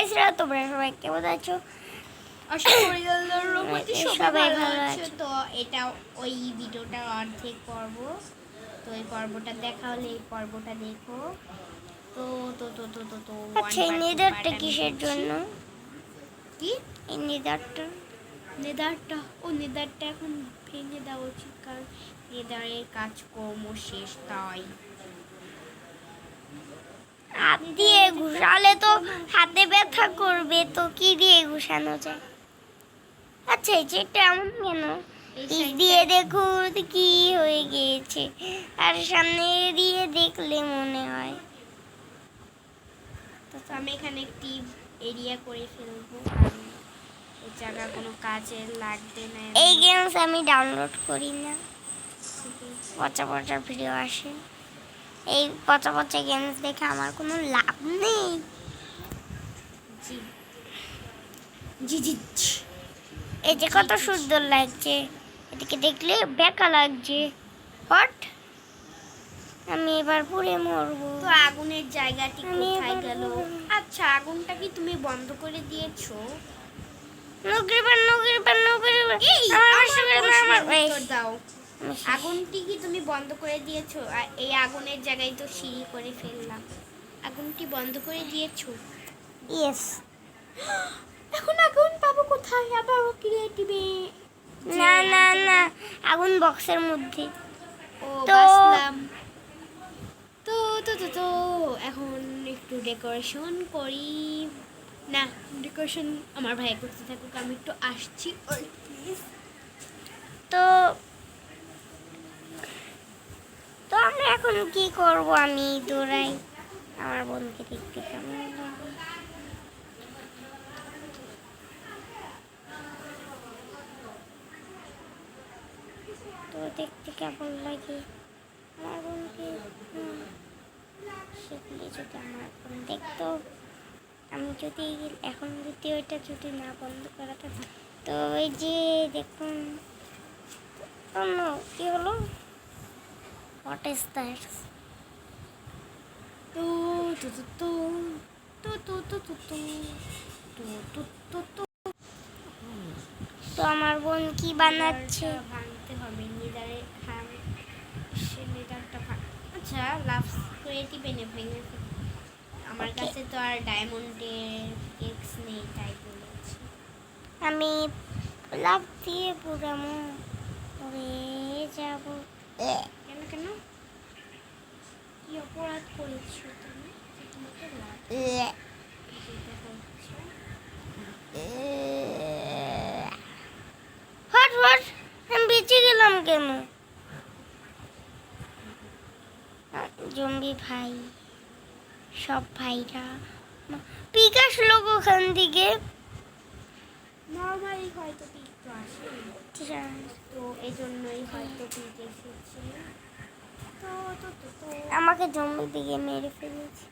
গাইসরা, তোমরা সবাই কেমন আছো? সবাই ভালো আছে। তো এটা ওই ভিডিওটা অর্ধেক পর্ব, তো এই পর্বটা দেখা হলে এই পর্বটা দেখো। তো তো তো তো তো তো আচ্ছা, এই নেদারটা কিসের জন্য? কি এই নেদারটা নেদারটা এখন ভেঙে দেওয়া উচিত, কারণ নেদারের কাজকর্ম শেষ। তাই হাত দিয়ে ঘুষালে তো হাতে ব্যথা করবে, তো কি দিয়ে ঘুষানো যায়? আচ্ছা, এই যেটা এমন কেন? পিছ দিয়ে দেখো কি হয়ে গিয়েছে, আর সামনে দিয়ে দেখলে মনে হয়। তো আমি এখানে একটি এরিয়া করে ফেলবো, এই জায়গা কোনো কাজে লাগবে না। এই গেমস আমি ডাউনলোড করি না, পচা পচা ভিডিও আসে। এই পচা পচা গেমস দেখে আমার কোনো লাভ নেই। জি জি জি জি। এই যে কত সুন্দর লাগছে, এদিকে দেখলে বেকা লাগছে। হট, আমি এবার পুড়ে মরবো। তো আগুনের জায়গাটি কোথায় গেল? আচ্ছা, আগুনটা কি তুমি বন্ধ করে দিয়েছো? দাও, আগুনটি কি তুমি বন্ধ করে দিয়েছো? এই আগুনের জায়গায় তো সিঁড়ি করে ফেললাম। আগুনটি বন্ধ করে দিয়েছো? ইয়েস। এখন আগুন পাবো কোথায়? আবার ক্রিয়েটিভে না না না, আগুন বক্সের মধ্যে। ও বাসলাম। তো তো তো তো এখন একটু ডেকোরেশন করি। না, ডেকোরেশন আমার ভাই করতে থাকুক, আমি একটু আসছি। তো তো আমরা এখন কি করব? আমি দৌড়াই, আমার বোনকে দেখতে কেমন লাগে। তো দেখতে কেমন লাগে আমার বোনকে, সেগুলি যদি আমার বোন দেখতো, আমি যদি এখন যদি ওইটা যদি না বন্ধ করা থাকে, তো ওই যে দেখুন কি হলো, হোয়াট ইজ দ্যাট? তো তো তো তো তো তো তো তো তো তো তো তো তো আমার বোন কি বানাচ্ছে? ভাঙতে হবে নিদারের খাম, সে নিদারটা আচ্ছা লাভ ক্রিয়েটিভ এনে ভেঙে আমার কাছে তো আর ডায়মন্ডের এক্স নেই, তাই বলেছি। আমি লাভ দিয়ে পুরামো পড়ে যাব। কেন কেন? কি অপরাধ করেছো তুমি যে তোমাকে লাভ দিতে হচ্ছে? হট হট, আমি বেঁচে গেলাম কেন? জম্বি ভাই, সব ভাইরা পিকাশ লোক ওখান থেকে নর্মালি হয়তো পিক তো আসে, তো এই জন্যই হয়তো পিক এসেছে। তো তো তো তো আমাকে জম্বি দিকে মেরে ফেলেছে।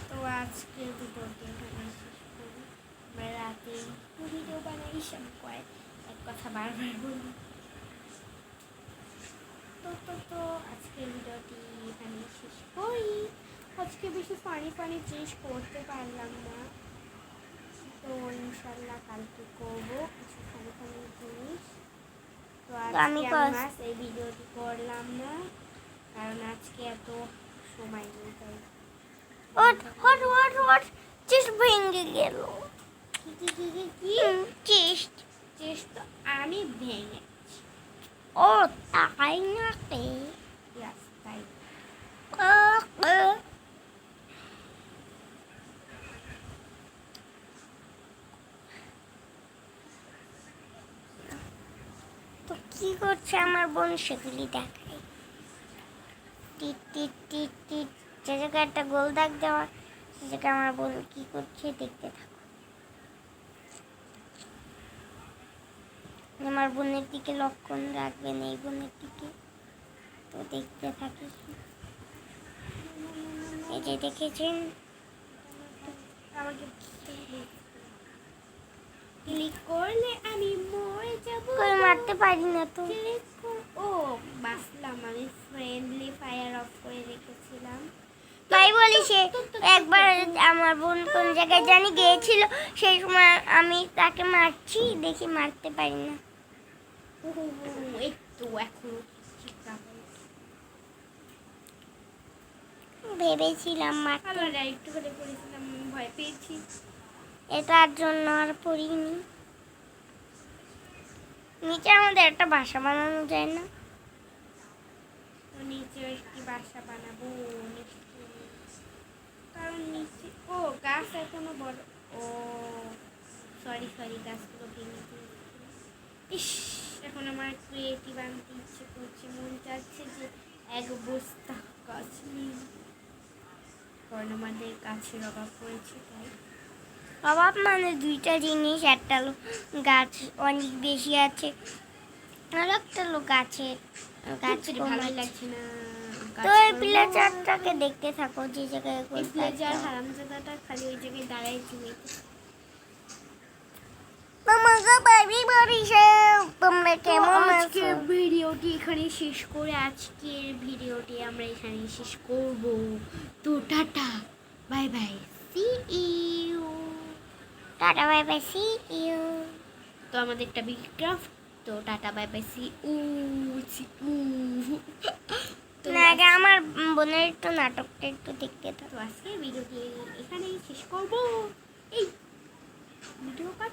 তো আজকে ভিডিওটি এখানে শেষ করি। আমরা রাতে ভিডিও বানাই, সব এক কথা বারবার বলি। তো তো তো আজকের ভিডিওটি এখানে শেষ করি। আজকে বেশি ফানি চেঞ্জ করতে পারলাম না, তো ইনশাল্লাহ কালকে করবো কিছু ফানি জিনিস। তো আজকে আমি এই ভিডিওটি করলাম না, কারণ আজকে এত সময় নেই, তাই। হট চেস্ট ভেঙে গেল। চেস্ট তো আমি ভেঙে। ও তাই নাকি? তাই। তো কি করছে আমার বোন সেগুলি দেখায়। টিট টিট টিট টিট, যে জায়গায় একটা গোল দাগ দেওয়া, সে জায়গায় আমার বোন কি করছে দেখতে থাকো। আমার বোনের দিকে লক্ষণ রাখবেন, এই বোনের দিকে, তো দেখতে থাকি। এই যে দেখেছেন, আমাকে ক্লিক করলে আমি মরে যাব। মারতে পারি না তো। ও বাসলাম, আমি ফ্রেন্ডলি ফায়ার অফ করে রেখেছিলাম। তাই বলি সে একবার আমার বোন কোন জায়গায় জানি গিয়েছিল, সেই সময় আমি তাকে মারছি, দেখি মারতে পারি না। এই তো এখনো ঠিকঠাক হয়েছে। ভেবেছিলাম মারতে, ভালো না, একটু করে পড়েছিলাম, ভয় পেয়েছি। এটার জন্য আর পড়িনি। নিচে আমাদের একটা বাসা বানানো যায় না? তো নিচে একটি বাসা বানাবো নিশ্চয়ই। কারণ নিচে ও গাছ এখনো বড়। ও সরি সরি, গাছগুলো ভেঙে দিয়েছি। ইস, এখন আমার ক্রিয়েটিভ আনতে ইচ্ছে করছে, মন চাচ্ছে যে এক বস্তা গাছ নিই, কারণ আমাদের গাছের অভাব পড়েছে তাই। অভাব মানে দুইটা জিনিস, একটা হলো গাছ অনেক বেশি আছে, আর একটা হলো গাছের গাছ গাছের কম ভালোই আছে। লাগছে না। তো এই প্লেজারটাকে দেখতে থাকো, যে জায়গায় এই করতে প্লেজার হারামজাদাটা খালি ওই জায়গায় দাঁড়ায় চুমিতে। তোমাকে বাড়ি বাড়িছে, তোমরা কেমন আছো? আজকের ভিডিওটি এখানে শেষ করে আজকের ভিডিওটি আমরা এখানে শেষ করব। তো tata bye bye, see you. Tata bye bye, see you. তো আমাদের একটা বিগ ক্রাফট। তো tata bye bye, see you, see you. তো না, আগে আমার বোনের একটু নাটকটা একটু দেখতে থাকো। তো আজকে ভিডিওটি এখানেই শেষ করব। এই ভিডিও কাট